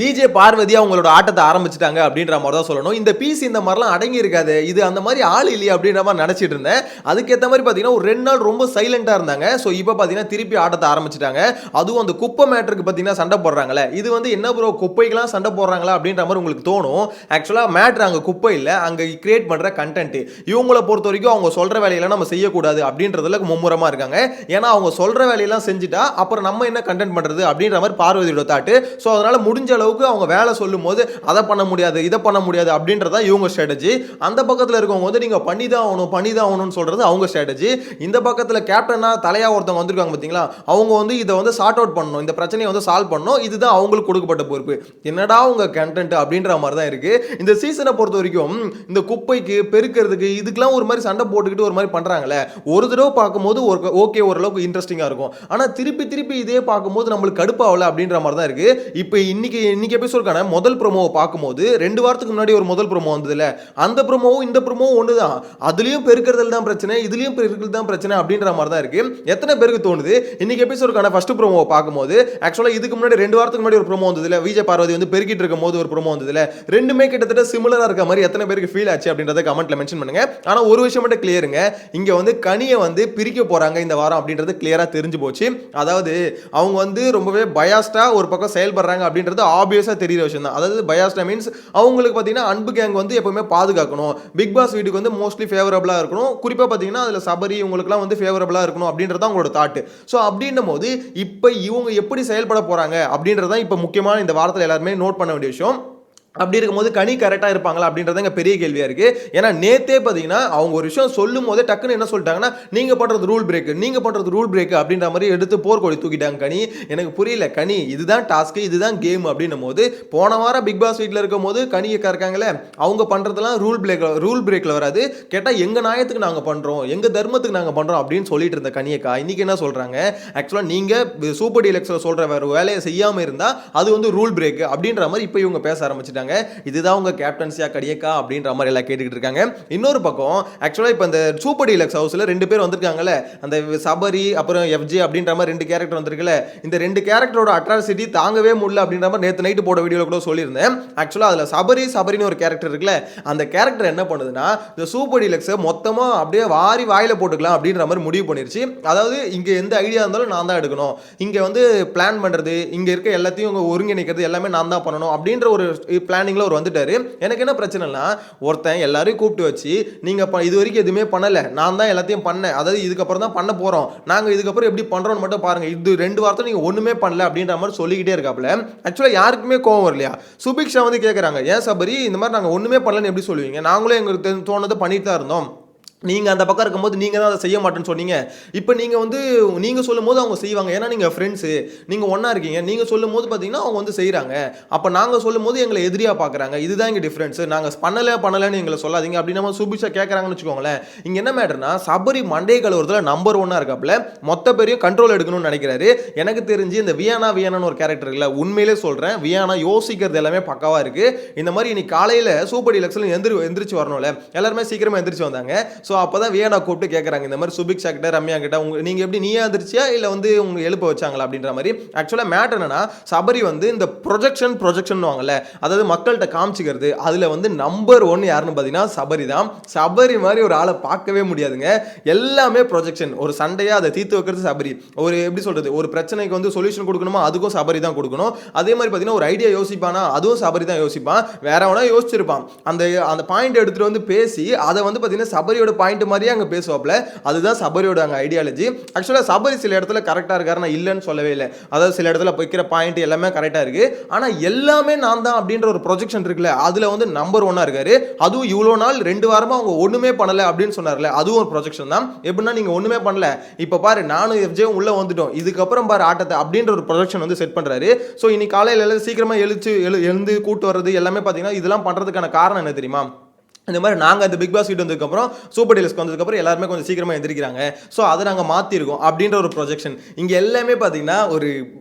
VJ Parvati அவங்களோட ஆட்டத்தை ஆரம்பிச்சிட்டாங்க அப்படின்ற மாதிரி தான் சொல்லணும். இந்த பீஸ் இந்த மாதிரிலாம் அடங்கி இருக்காது, இது அந்த மாதிரி ஆள் இல்லையா அப்படின்ற மாதிரி நினைச்சிட்டு இருந்தேன். அதுக்கேற்ற மாதிரி பார்த்தீங்கன்னா ஒரு 2 நாள் ரொம்ப சைலண்டாக இருந்தாங்க. ஸோ இப்போ பார்த்தீங்கன்னா திருப்பி ஆட்டத்தை ஆரம்பிச்சிட்டாங்க. அதுவும் அந்த குப்பை மேட்டருக்கு பார்த்தீங்கன்னா சண்டை போடுறாங்களே, இது வந்து என்ன ப்ரோ குப்பைக்கெல்லாம் சண்டை போடுறாங்களா அப்படின்ற மாதிரி உங்களுக்கு தோணும். ஆக்சுவலாக மேட்ரு அங்கே குப்பை இல்லை, அங்கே கிரியேட் பண்ணுற கண்டென்ட். இவங்களை பொறுத்த வரைக்கும் அவங்க சொல்கிற வேலையெல்லாம் நம்ம செய்யக்கூடாது அப்படின்றதுல மும்முரமாக இருக்காங்க. ஏன்னா அவங்க சொல்கிற வேலையெல்லாம் செஞ்சுட்டா அப்புறம் நம்ம என்ன கண்டென்ட் பண்ணுறது அப்படின்ற மாதிரி பார்வதியோட தாட்டு. ஸோ அதனால் முடிஞ்ச அளவுக்கு அவங்க வேலை சொல்லும் போது அதை பண்ண முடியாது இதை பண்ண முடியாது அப்படின்றதா இவங்க ஸ்ட்ராட்டஜி. அந்த பக்கத்தில் இருக்கவங்க வந்து நீங்கள் பண்ணி தான் ஆகணும்னு சொல்றது அவங்க ஸ்ட்ராட்டஜி. இந்த பக்கத்தில் கேப்டனா தலையா ஒருத்தவங்க வந்திருக்காங்க பார்த்தீங்களா, அவங்க வந்து இதை வந்து சார்ட் அவுட் பண்ணணும், இந்த பிரச்சனையை வந்து சால்வ் பண்ணணும், இதுதான் அவங்களுக்கு கொடுக்கப்பட்ட பொறுப்பு. என்னடா உங்க கண்டென்ட் அப்படின்ற மாதிரி தான் இருக்கு. இந்த சீசனை பொறுத்த வரைக்கும் இந்த குப்பைக்கு பெருக்கிறதுக்கு இதுக்கெல்லாம் ஒரு மாதிரி சண்டை போட்டுக்கிட்டு ஒரு மாதிரி பண்றாங்களே, ஒரு தடவை பார்க்கும்போது ஓகே ஓரளவுக்கு இன்ட்ரெஸ்டிங்கா இருக்கும். ஆனா திருப்பி திருப்பி இதே பார்க்கும்போது நம்மளுக்கு கடுப்பாகல அப்படின்ற மாதிரி தான் இருக்கு. இப்போ இன்னைக்கு எபிசோடுக்கான முதல் ப்ரோமோவை பார்க்கும்போது 2 வாரத்துக்கு முன்னாடி ஒரு முதல் ப்ரோமோ வந்ததுல, அந்த ப்ரோமோவும் இந்த ப்ரோமோவும் ஒன்று தான். அதுலயும் பெருக்கிறதுல தான் பிரச்சனை, இதுலயும் பெருக்கிறது தான் பிரச்சனை அப்படின்ற மாதிரி தான் இருக்கு. எத்தனை பேருக்கு தோணுது இன்னைக்கு எபிசோடுக்கான ஃபர்ஸ்ட் ப்ரோமோவை பார்க்கும்போது, ஆக்சுவலா இதுக்கு முன்னாடி 2 வாரத்துக்கு முன்னாடி ஒரு ப்ரோமோ வந்ததுல, விஜய் பார்வதி வந்து பெருக்கிட்டு இருக்கும் போது ஒரு ப்ரோமோ வந்ததுல, ரெண்டுமே கிட்டத்தட்ட சிமிலரா இருக்க மாதிரி எத்தனை பேருக்கு ஃபீல் ஆச்சு அப்படின்றத கமெண்ட்ல மென்ஷன் பண்ணுங்க. ஆனா ஒரு விஷயம் மட்டும் கிளியருங்க, இங்க வந்து கனியை வந்து பிரிக்க போறாங்க இந்த வாரம் அப்படின்றது கிளியரா தெரிஞ்சு போச்சு. அதாவது அவங்க வந்து ரொம்பவே பயாஸ்டா ஒரு பக்கம் செயல்படுறாங்க அப்படின்றது ஆப்வியஸா தெரியுற விஷயம் தான். அதாவது பயாஸ்டா மீன்ஸ் அவங்களுக்கு பார்த்தீங்கன்னா அன்பு கேங் வந்து எப்பவுமே பாதுகாக்கணும், பிக் பாஸ் வீட்டுக்கு வந்து மோஸ்ட்லி ஃபேவரபிளா இருக்கணும், குறிப்பாக பார்த்தீங்கன்னா அதில் சபரி இவங்களுக்குலாம் வந்து ஃபேவரபிளா இருக்கணும் அப்படின்றது அவங்களோட தாட். ஸோ அப்படின்னும் போது இப்போ இவங்க எப்படி செயல்பட போறாங்க அப்படின்றதான் இப்போ முக்கியமான இந்த வாரத்தில் எல்லாருமே நோட் பண்ண வேண்டிய விஷயம். அப்படி இருக்கும்போது கனி கரெக்டாக இருப்பாங்களா அப்படின்றது இங்கே பெரிய கேள்வியாக இருக்குது. ஏன்னா நேற்றே பார்த்தீங்கன்னா அவங்க ஒரு விஷயம் சொல்லும் போதே டக்குன்னு என்ன சொல்லிட்டாங்கன்னா, நீங்கள் பண்ணுறது ரூல் பிரேக் அப்படின்ற மாதிரி எடுத்து போர்க்கொடி தூக்கிட்டாங்க கனி. எனக்கு புரியல, கனி இதுதான் டாஸ்க்கு, இதுதான் கேம் அப்படின்னும் போது போன வாரம் பிக் பாஸ் வீட்டில் இருக்கும் போது கனியை இருக்காங்களே அவங்க பண்ணுறதுலாம் ரூல் பிரேக்கில் வராது, கேட்டால் எங்கள் நியாயத்துக்கு நாங்கள் பண்ணுறோம், எங்கள் தர்மத்துக்கு நாங்கள் பண்ணுறோம் அப்படின்னு சொல்லிட்டு இருந்த கனியக்கா இன்னைக்கு என்ன சொல்கிறாங்க, ஆக்சுவலாக நீங்கள் சூப்பர் டீலக்ஸில் சொல்கிற வேறு வேலையை செய்யாமல் இருந்தால் அது வந்து ரூல் பிரேக் அப்படின்ற மாதிரி இப்போ இவங்க பேச ஆரம்பிச்சிட்டாங்க. இதுதான் உங்க கேப்டன்சியா கடியக்கா அப்படின்ற மாதிரி எல்லாம் கேட்டுக்கிட்டு இருக்காங்க. இன்னொரு பக்கம் ஆக்சுவலா இப்போ இந்த சூப்பர் டீலக்ஸ் ஹவுஸ்ல 2 பேர் வந்திருக்காங்கல்ல, அந்த சபரி அப்புறம் எஃப்ஜே அப்படின்ற மாதிரி 2 கேரக்டர் வந்திருக்குல்ல, இந்த 2 கேரக்டரோட அட்ராசிட்டி தாங்கவே முடியல அப்படின்ற மாதிரி நேற்று நைட்டு போட வீடியோல கூட சொல்லியிருந்தேன். ஆக்சுவலா அதுல சபரின்னு ஒரு கேரக்டர் இருக்குல்ல, அந்த கேரக்டர் என்ன பண்ணுதுன்னா இந்த சூப்பர் டீலக்ஸை மொத்தமா அப்படியே வாரி வாயில போட்டுக்கலாம் அப்படின்ற மாதிரி முடிவு பண்ணிருச்சு. அதாவது இங்க எந்த ஐடியா இருந்தாலும் நான் தான் எடுக்கணும், இங்க வந்து பிளான் பண்றது, இங்க இருக்க எல்லாத்தையும் ஒருங்கிணைக்கிறது எல்லாமே நான் தான் பண்ணணும் அப்படின்ற ஒரு பிளானிங்ல அவர் வந்துட்டாரு. எனக்கு என்ன பிரச்சனைனா, ஒருத்தன் எல்லாரையும் கூப்பிட்டு வச்சு நீங்க இது வரைக்கும் எதுவுமே பண்ணல, நான் தான் எல்லாத்தையும் பண்ணேன், அதாவது இதுக்கப்புறம் தான் பண்ண போறோம், நாங்க இதுக்கப்புறம் எப்படி பண்றோம்னு மட்டும் பாருங்க, இது 2 வாரத்தை நீங்க ஒண்ணுமே பண்ணல அப்படின்ற மாதிரி சொல்லிக்கிட்டே இருக்காப்ல. ஆக்சுவலா யாருக்குமே கோவம் வரலையா? சுபிக்ஷா வந்து கேட்கறாங்க, ஏன் சபரி இந்த மாதிரி நாங்க ஒண்ணுமே பண்ணலன்னு எப்படி சொல்லுவீங்க, நாங்களே எங்களுக்கு தோணுதை பண்ணிட்டு தான் இருந்தோம், நீங்கள் அந்த பக்கம் இருக்கும்போது நீங்கள் தான் அதை செய்ய மாட்டேன்னு சொன்னீங்க, இப்போ நீங்கள் வந்து நீங்கள் சொல்லும் போது அவங்க செய்வாங்க, ஏன்னா நீங்கள் ஃப்ரெண்ட்ஸு, நீங்கள் ஒன்றா இருக்கீங்க, நீங்கள் சொல்லும் போது பார்த்தீங்கன்னா அவங்க வந்து செய்கிறாங்க, அப்போ நாங்கள் சொல்லும் போது எங்களை எதிரியாக பார்க்குறாங்க, இதுதான் இங்கே டிஃப்ரென்ஸு, நாங்கள் பண்ணலைன்னு எங்களை சொல்லாதீங்க அப்படின்னு நம்ம சுபிஷா கேட்குறாங்கன்னு வச்சுக்கோங்களேன். இங்கே என்ன மேட்டர்னா, சபரி மண்டே கலவரத்தில் நம்பர் 1 இருக்காப்புல, மொத்த பேரையும் கண்ட்ரோல் எடுக்கணும்னு நினைக்கிறாரு. எனக்கு தெரிஞ்சு இந்த வியானான்னு ஒரு கேரக்டர் இருக்குல்ல, உண்மையிலே சொல்கிறேன், வியானா யோசிக்கிறது எல்லாமே பக்காவாக இருக்குது. இந்த மாதிரி இன்னைக்கு காலையில் சூப்பர் டீலக்ஸில் எந்திரிச்சு வரணும்ல, எல்லாருமே சீக்கிரமாக எந்திரிச்சு வந்தாங்க. ஸோ அப்போதான் வியானா கூப்பிட்டு கேட்குறாங்க, இந்த மாதிரி சுபிக்ஷா கிட்ட ரம்யா கிட்ட நீங்கள் எப்படி நீயே எந்திரிச்சியா இல்லை வந்து உங்க எழுப்ப வச்சாங்களா அப்படின்ற மாதிரி. ஆக்சுவலாக மேட்டர் என்னன்னா, சபரி வந்து இந்த ப்ரொஜெக்ஷன் வாங்கல, அதாவது மக்கள்கிட்ட காமிச்சிக்கிறது, அதில் வந்து நம்பர் 1 யாருன்னு பார்த்தீங்கன்னா சபரி தான். சபரி மாதிரி ஒரு ஆளை பார்க்கவே முடியாதுங்க. எல்லாமே ப்ரொஜெக்ஷன், ஒரு சண்டையாக அதை தீர்த்து வைக்கிறது சபரி, ஒரு எப்படி சொல்றது, ஒரு பிரச்சனைக்கு வந்து சொல்யூஷன் கொடுக்கணுமா அதுக்கும் சபரி தான் கொடுக்கணும். அதே மாதிரி பார்த்தீங்கன்னா ஒரு ஐடியா யோசிப்பானா அதுவும் சபரி தான் யோசிப்பான், வேற வேணா யோசிச்சிருப்பான், அந்த பாயிண்ட் எடுத்துட்டு வந்து பேசி அதை வந்து பார்த்தீங்கன்னா சபரியோட பாயிண்ட் மாதிரியே அங்கே பேசுவாப்ல, அதுதான் சபரியோட அங்கே ஐடியாலஜி. ஆக்சுவலாக சபரி சில இடத்துல கரெக்டாக இருக்காரு, நான் இல்லைன்னு சொல்லவே இல்லை, அதாவது சில இடத்துல வைக்கிற பாயிண்ட் எல்லாமே கரெக்டாக இருக்கு, ஆனால் எல்லாமே நான் தான் அப்படின்ற ஒரு ப்ரொஜெக்ஷன் இருக்குல்ல, அதில் வந்து நம்பர் 1 இருக்காரு. அதுவும் இவ்வளோ நாள் 2 வாரமாக அவங்க ஒன்றுமே பண்ணலை அப்படின்னு சொன்னார்ல, அதுவும் ஒரு ப்ரொஜெக்ஷன் தான். எப்படின்னா நீங்கள் ஒன்றுமே பண்ணல, இப்போ பாரு நானும் எஃப்ஜேவும் உள்ளே வந்துட்டோம், இதுக்கப்புறம் பாரு ஆட்டத்தை அப்படின்ற ஒரு ப்ரொஜெக்ஷன் வந்து செட் பண்ணுறாரு. ஸோ இன்னைக்கு காலையில் சீக்கிரமாக எழுந்து கூட்டு வர்றது எல்லாமே பார்த்தீங்கன்னா இதெல்லாம் பண்ணுறதுக்கான காரணம் என்ன தெரியுமா? இந்த மாதிரி நாங்கள் அந்த பிக் பாஸ் வீட்டு வந்ததுக்கப்புறம் சூப்பர் டீலக்ஸ்க்கு வந்ததுக்கப்புறம் எல்லாருமே கொஞ்சம் சீக்கிரமாக எந்திரிக்கிறாங்க, ஸோ அதை நாங்கள் மாற்றிருக்கோம் அப்படின்ற ஒரு ப்ரொஜெக்ஷன். இங்கே எல்லாமே பார்த்தீங்கன்னா ஒரு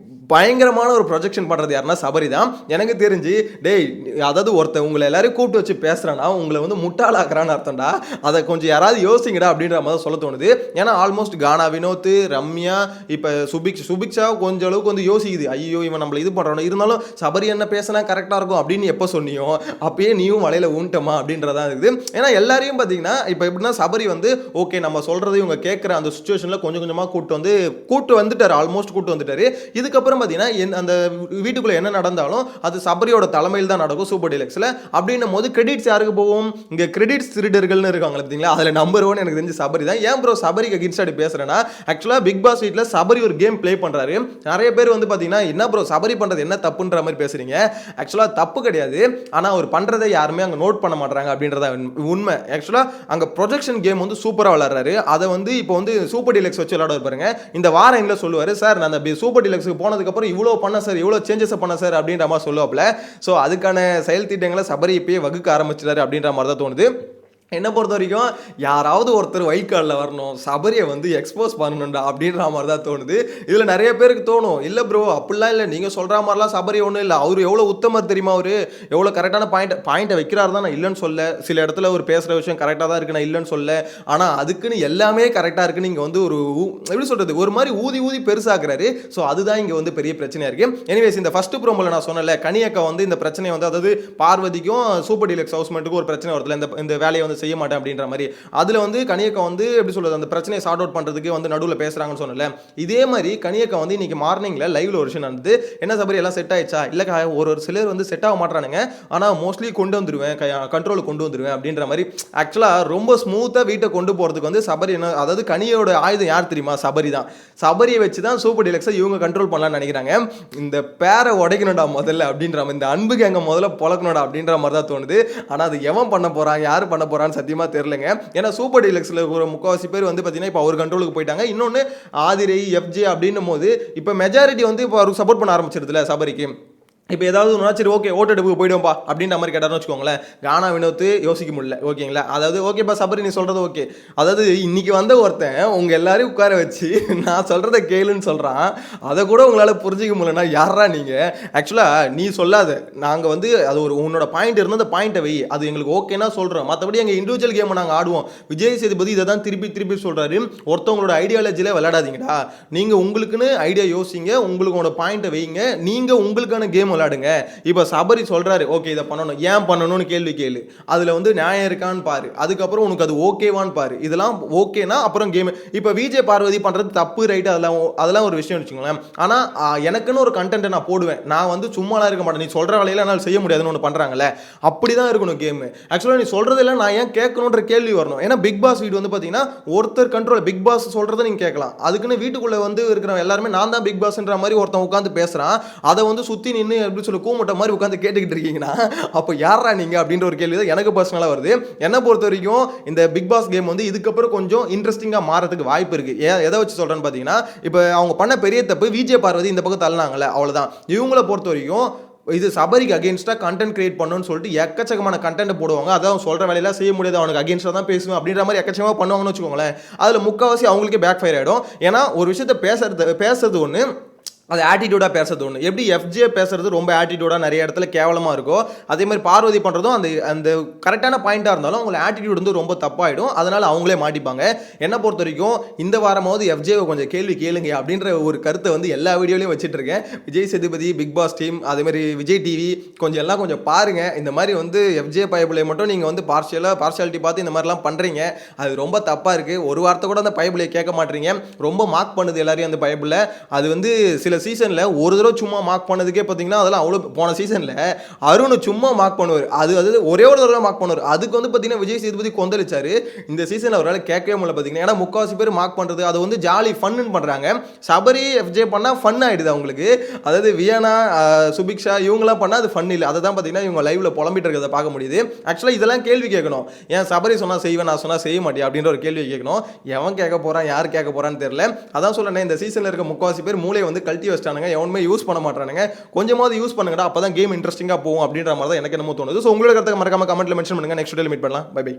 பயங்கரமான ஒரு ப்ரொஜெக்ஷன் பண்ணுறது யாருன்னா சபரி தான். எனக்கு தெரிஞ்சு டேய் அதாவது ஒருத்தர் உங்களை எல்லாரையும் கூப்பிட்டு வச்சு பேசுகிறான்னா உங்களை வந்து முட்டாளாக்குறான்னு அர்த்தம்டா, அதை கொஞ்சம் யாராவது யோசிங்கடா அப்படின்ற மாதிரி சொல்ல தோணுது. ஏன்னா ஆல்மோஸ்ட் கானா வினோத், ரம்யா, இப்போ சுபிக்ஷா கொஞ்சம் அளவுக்கு வந்து யோசிக்குது, ஐயோ இவன் நம்மளை இது பண்ணுறானோ, இருந்தாலும் சபரி என்ன பேசினா கரெக்டாக இருக்கும் அப்படின்னு எப்போ சொன்னியோ அப்பயே நீயும் வலையில் ஊன்ட்டமா அப்படின்றதான் இருக்குது. ஏன்னா எல்லாரையும் பார்த்தீங்கன்னா இப்போ எப்படின்னா சபரி வந்து ஓகே நம்ம சொல்கிறத இவங்க கேட்குற அந்த சுச்சுவேஷனில் கொஞ்சம் கொஞ்சமாக கூட்டு வந்துட்டார், ஆல்மோஸ்ட் கூட்டு வந்துட்டாரு. இதுக்கப்புறம் பார்த்தீங்கன்னா அந்த வீட்டுக்குள்ளே என்ன நடந்தாலும் அது சபரியோட தலைமையில் தான் நடக்கும் சூப்பர் டீலக்ஸில். அப்படின்னும் போது கிரெடிட்ஸ் யாருக்கு போகும்? இங்கே கிரெடிட்ஸ் திருடர்கள்னு இருக்காங்க பார்த்தீங்களா, அதில் நம்பர் 1 எனக்கு தெரிஞ்சு சபரி தான். ஏன் ப்ரோ சபரிக்கு அகென்ஸ்டாக பேசுகிறேன்னா, ஆக்சுவலாக பிக் பாஸ் வீட்டில் சபரி ஒரு கேம் ப்ளே பண்ணுறாரு. நிறைய பேர் வந்து பார்த்தீங்கன்னா என்ன ப்ரோ சபரி பண்ணுறது என்ன தப்புன்ற மாதிரி பேசுகிறீங்க. ஆக்சுவலாக தப்பு கிடையாது, ஆனால் அவர் பண்ணுறதை யாருமே அங்கே நோட் பண்ண மாட்டாங்க அப்படின்றத உண்மை. ஆக்சுவலாக அங்கே ப்ரொஜெக்ஷன் கேம் வந்து சூப்பராக விளாட்றாரு. அதை வந்து இப்போ வந்து சூப்பர் டீலக்ஸ் வச்சு விளாட பாருங்க. இந்த வாரம் எங்களை சொல்லுவார், சார் நான் அந்த சூப்பர் டீலக்ஸுக்கு போனதுக்கப்புறம் இவ்வளோ பண்ண சார், இவ்வளோ சேஞ்சஸ் பண்ண சார் அப்படின்ற மாதிரி சொல்லுவாப்ல. ஸோ அதுக்கான செயல் திட்டங்களை சபரி இப்பயே வகுக்க ஆரம்பிச்சிட்டாரு அப்படின்ற மாதிரி தான் தோணுது. என்னை பொறுத்த வரைக்கும் யாராவது ஒருத்தர் வைல்ட் கார்டில் வரணும், சபரியை வந்து எக்ஸ்போஸ் பண்ணணும்டா அப்படின்ற மாதிரி தான் தோணுது. இதில் நிறைய பேருக்கு தோணும், இல்லை ப்ரோ அப்படிலாம் இல்லை, நீங்கள் சொல்கிற மாதிரிலாம் சபரி ஒன்றும் இல்லை, அவர் எவ்வளோ உத்தமர் தெரியுமா, அவர் எவ்வளோ கரெக்டான பாயிண்ட்டை வைக்கிறாரு தான் நான் இல்லைன்னு சொல்ல, சில இடத்துல அவர் பேசுகிற விஷயம் கரெக்டாக தான் இருக்குது நான் இல்லைன்னு சொல்ல, ஆனால் அதுக்குன்னு எல்லாமே கரெக்டாக இருக்குன்னு இங்கே வந்து ஒரு எப்படி சொல்கிறது ஒரு மாதிரி ஊதி பெருசாக்குறாரு. ஸோ அதுதான் இங்கே வந்து பெரிய பிரச்சனையாக இருக்குது. எனிவேஸ் இந்த ஃபஸ்ட்டு ப்ரோமோவில் நான் சொன்னல கனியக்கா வந்து இந்த பிரச்சனையை வந்து அதாவது பார்வதிக்கும் சூப்பர் டீலக்ஸ் ஹவுஸ்மேட்டுக்கும் ஒரு பிரச்சனை வருதுல, இந்த வேலையை வந்து செய்ய மாட்டேன் அப்படின்ற மாதிரி. அதுல வந்து கனியக்கா வந்து எப்படி சொல்றது அந்த பிரச்சனையை சார்ட் அவுட் பண்றதுக்கு வந்து நடுவில் பேசுறாங்கன்னு சொன்னல, இதே மாதிரி கனியக்கா வந்து இன்னைக்கு மார்னிங்ல லைவ்ல ஒரு விஷயம் நடந்து, என்ன சபரி எல்லாம் செட் ஆயிடுச்சா, இல்ல ஒரு சிலர் வந்து செட் ஆக மாட்டானுங்க, ஆனா மோஸ்ட்லி கொண்டு வந்துருவேன், கண்ட்ரோலுக்கு கொண்டு வந்துருவேன் அப்படின்ற மாதிரி. ஆக்சுவலா ரொம்ப ஸ்மூத்தா வீட்டை கொண்டு போறதுக்கு வந்து சபரி என்ன அதாவது கனியோட ஆயுதம் யார் தெரியுமா, சபரி தான். சபரியை வச்சு தான் சூப்பர் டீலக்ஸை இவங்க கண்ட்ரோல் பண்ணலாம்னு நினைக்கிறாங்க. இந்த பேரை உடைக்கணும்டா முதல்ல அப்படின்ற மாதிரி, இந்த அன்புக்கு எங்க முதல்ல பொழக்கணும்டா அப்படின்ற மாதிரி தான் தோணுது. ஆனா அது எவன் பண்ண போறான், யாரு பண்ண போறான்னு சத்தியமா தெரியலங்க. ஏன்னா சூப்பர் டீலக்ஸ்ல ஒரு முக்காவாசி பேர் வந்து பார்த்தீங்கன்னா இப்போ அவர் கண்ட்ரோலுக்கு போயிட்டாங்க. இன்னொன்று ஆதிரை எஃப்ஜே அப்படின்னும் போது இப்போ மெஜாரிட்டி வந்து இப்போ அவருக்கு சப்போர்ட் பண்ண ஆரம்பிச்சிருதுல சபரிக்கு. இப்போ ஏதாவது ஒன்றா சரி ஓகே ஓட்டெடுப்புக்கு போய்டுவோம்ப்பா அப்படின்ற மாதிரி கேட்டார்னு வச்சுக்கோங்களேன், கானா வினோத்து யோசிக்க முடியல ஓகேங்களா. அதாவது ஓகேப்பா சபரி நீ சொல்கிறது ஓகே, அதாவது இன்னைக்கு வந்த ஒருத்தன் உங்கள் எல்லாரையும் உட்கார வச்சு நான் சொல்கிறத கேளுன்னு சொல்கிறான், அதை கூட உங்களால் புரிஞ்சிக்க முடியலன்னா யாரா நீங்கள். ஆக்சுவலாக நீ சொல்லாத, நாங்கள் வந்து அது ஒரு உன்னோட பாயிண்ட் இருந்தால் அந்த பாயிண்ட்டை வை, அது எங்களுக்கு ஓகேன்னா சொல்கிறோம், மற்றபடி எங்கள் இண்டிவிஜுவல் கேமை நாங்கள் ஆடுவோம். விஜய் சேதுபதி இதை தான் திருப்பி சொல்கிறாரு, ஒருத்தவங்களோட ஐடியாலஜியில் விளையாடாதீங்கடா, நீங்கள் உங்களுக்குன்னு ஐடியா யோசிங்க, உங்களோட பாயிண்ட்டை வைங்க, நீங்கள் உங்களுக்கான கேம் விளையாடுங்க. இப்போ சபரி சொல்றாரு ஓகே இதை பண்ணணும், ஏன் பண்ணணும்னு கேள்வி கேளு, அதுல வந்து நியாயம் இருக்கான்னு பாரு, அதுக்கப்புறம் உனக்கு அது ஓகேவான்னு பாரு, இதெல்லாம் ஓகேனா அப்புறம் கேம். இப்போ விஜய் பார்வதி பண்றது தப்பு ரைட், அதெல்லாம் ஒரு விஷயம் வச்சுக்கோங்களேன். ஆனா எனக்குன்னு ஒரு கண்டென்ட் நான் போடுவேன், நான் வந்து சும்மாலாம் இருக்க மாட்டேன், நீ சொல்ற வேலையில என்னால் செய்ய முடியாதுன்னு ஒன்று பண்றாங்கல்ல, அப்படிதான் இருக்கணும் கேம். ஆக்சுவலாக நீ சொல்றதெல்லாம் நான் ஏன் கேட்கணுன்ற கேள்வி வரணும். ஏன்னா பிக் பாஸ் வீடு வந்து பாத்தீங்கன்னா ஒருத்தர் கண்ட்ரோல், பிக் பாஸ் சொல்றதை நீங்க கேட்கலாம், அதுக்குன்னு வீட்டுக்குள்ள வந்து இருக்கிற எல்லாருமே நான் தான் பிக் பாஸ்ன்ற மாதிரி ஒருத்தன் உட்காந்து பேசுறான், அதை வந்து சுத்தி நின்று எப்படி சொல்லி கூமுட்ட மாதிரி உட்காந்து கேட்டுக்கிட்டு இருக்கீங்கன்னா அப்போ யாரா நீங்க அப்படின்ற ஒரு கேள்வி தான் எனக்கு பர்சனலா வருது. என்ன பொறுத்த வரைக்கும் இந்த பிக் பாஸ் கேம் வந்து இதுக்கப்புறம் கொஞ்சம் இன்ட்ரெஸ்டிங்கா மாறதுக்கு வாய்ப்பு இருக்கு. எதை வச்சு சொல்றேன்னு பாத்தீங்கன்னா, இப்போ அவங்க பண்ண பெரிய தப்பு விஜய் பார்வதி இந்த பக்கம் தள்ளினாங்கல்ல, அவ்வளவுதான். இவங்களை பொறுத்த வரைக்கும் இது சபரிக்கு அகேன்ஸ்டா கண்டென்ட் கிரியேட் பண்ணணும்னு சொல்லிட்டு எக்கச்சக்கமான கண்டென்ட் போடுவாங்க, அதான் சொல்ற வேலையெல்லாம் செய்ய முடியாது, அவனுக்கு அகேன்ஸ்டா தான் பேசுவேன் அப்படின்ற மாதிரி எக்கச்சக்கமாக பண்ணுவாங்கன்னு வச்சுக்கோங்களேன். அதுல முக்கால்வாசி அவங்களுக்கே பேக் ஃபயர் ஆயிடும். ஏன்னா ஒரு விஷயத்த பேசுறது ஒன்று, அது ஆட்டிடியூடாக பேசுறது ஒன்று. எப்படி எஃப்ஜே பேசுறது ரொம்ப ஆட்டிடியூடாக நிறைய இடத்துல கேவலமாக இருக்கும், அதே மாதிரி பார்வதி பண்ணுறதும் அந்த கரெக்டான பாயிண்டாக இருந்தாலும் அவங்கள ஆட்டிடியூட் வந்து ரொம்ப தப்பாயிடும், அதனால் அவங்களே மாட்டிப்பாங்க. என்னை பொறுத்த வரைக்கும் இந்த வாரமாவது எஃப்ஜேவை கொஞ்சம் கேள்வி கேளுங்க அப்படின்ற ஒரு கருத்தை வந்து எல்லா வீடியோலையும் வச்சுட்டு இருக்கேன். Vijay Sethupathi, Bigg Boss team, அதேமாதிரி விஜய் டிவி கொஞ்சம் பாருங்கள். இந்த மாதிரி வந்து எஃப்ஜே பைபிளை மட்டும் நீங்கள் வந்து பார்ஷியாலிட்டி பார்த்து இந்த மாதிரிலாம் பண்ணுறீங்க, அது ரொம்ப தப்பாக இருக்குது. ஒரு வார்த்தை கூட அந்த பைபிளை கேட்க மாட்டீங்க, ரொம்ப மார்க் பண்ணுது எல்லாரையும் அந்த பைபிளில். அது வந்து சில சீசன்ல ஒரு தடவை சும்மா மார்க் பண்ணதுக்கே பார்த்தீங்கன்னா அதெல்லாம் அவ்வளோ. போன சீசன்ல அருண் சும்மா மார்க் பண்ணுவார், அது ஒரே ஒரு தடவை மார்க் பண்ணுவார், அதுக்கு வந்து பார்த்தீங்கன்னா விஜய் சேதுபதி கொந்தளிச்சாரு. இந்த சீசன் அவரால் கேட்கவே முடியல பார்த்தீங்கன்னா, ஏன்னா முக்கால்வாசி பேர் மார்க் பண்ணுறது அது வந்து ஜாலி ஃபன்னு பண்ணுறாங்க. சபரி எஃப்ஜே பண்ணால் ஃபன் ஆகிடுது அவங்களுக்கு, அதாவது வியானா சுபிக்ஷா இவங்களாம் பண்ணால் அது ஃபன் இல்லை. அதை தான் பார்த்தீங்கன்னா இவங்க லைவ்ல புலம்பிட்டு இருக்கிறத பார்க்க முடியுது. ஆக்சுவலாக இதெல்லாம் கேள்வி கேட்கணும், ஏன் சபரி சொன்னால் செய்வேன், நான் சொன்னால் செய்ய மாட்டேன் அப்படின்ற ஒரு கேள்வி கேட்கணும். எவன் கேட்க போகிறான், யார் கேட்க போகிறான்னு தெரியல. அதான் சொல்கிறேன், இந்த சீசனில் இருக்க முக்கால்வாசி பேர் மூளையை வந்து கழட்டி வச்சிட்டானுங்க, எவனுமே யூஸ் பண்ண மாட்டானுங்க. கொஞ்சமாவது யூஸ் பண்ணுங்கடா, அப்பதான் கேம் இன்ட்ரெஸ்டிங்கா போகும் அப்படின்ற மாதிரி தான் எனக்கு என்னமோ தோணுது. ஸோ உங்களோட கருத்தை மறக்காம கமெண்ட்ல மென்ஷன் பண்ணுங்க. நெக்ஸ்ட் வீடியோல மீட் பண்ணலாம். Bye by.